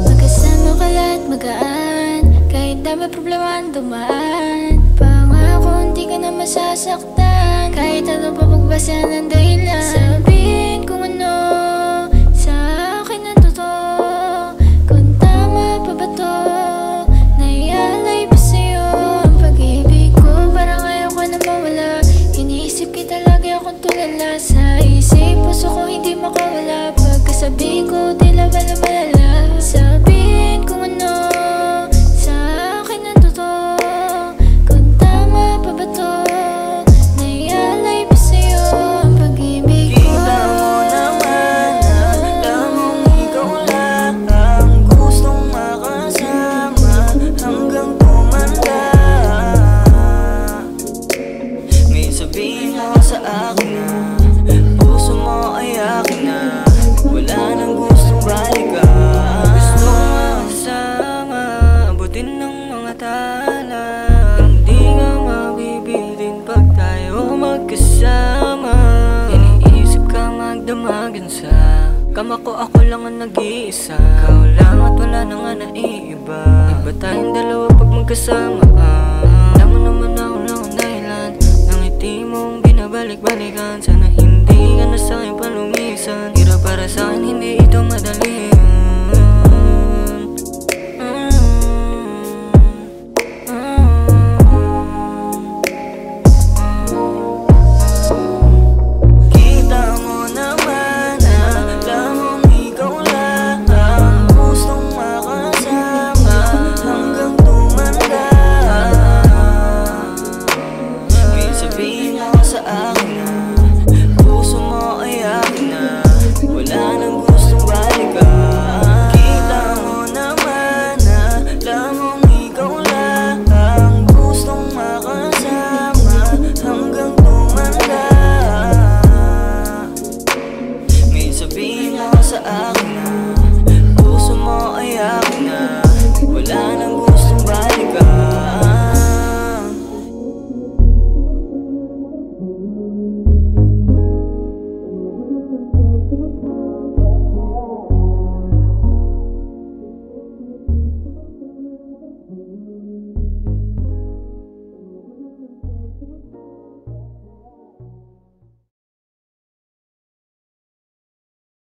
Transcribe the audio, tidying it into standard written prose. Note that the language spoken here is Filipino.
Magkasama ka lahat magaan, kahit dami problema ang dumaan. Pangako hindi ka na masasaktan, kahit ano pa pagbasa ng dahilan. Sabihin kung ano sa akin ang totoo, kung tama pa ba to, naialay pa sa'yo ang pag-ibig ko. Parang ayaw ka na mawala, iniisip kita lagi akong tulala. Sa isip, puso ko hindi makawala, pagkasabihin ko tila ba na malala. Sabihin kung ano sa akin ang totoo, kung tama pa ba to, naialay pa sa'yo ang pag-ibig ko. Kita mo naman na lamang ikaw lang ang gustong makasama hanggang tumanda. May sabihin mo sa akin na puso mo ay akin na, wala nang gustong balikan. Gusto makasama, abutin ng mga tala, hindi nga mabibitin pag tayo magkasama. Iniisip ka magdamagan sa kama ko, ako lang ang nag-iisa. Ikaw lang at wala na nga naiiba. Iba tayong dalawa pag magkasama. Alam mo naman ako lang ang dahilan ng ngiti mong binabalik-balikan. Sana hindi ka na sa'kin palumisan, hirap para sa'kin, hindi ito madali.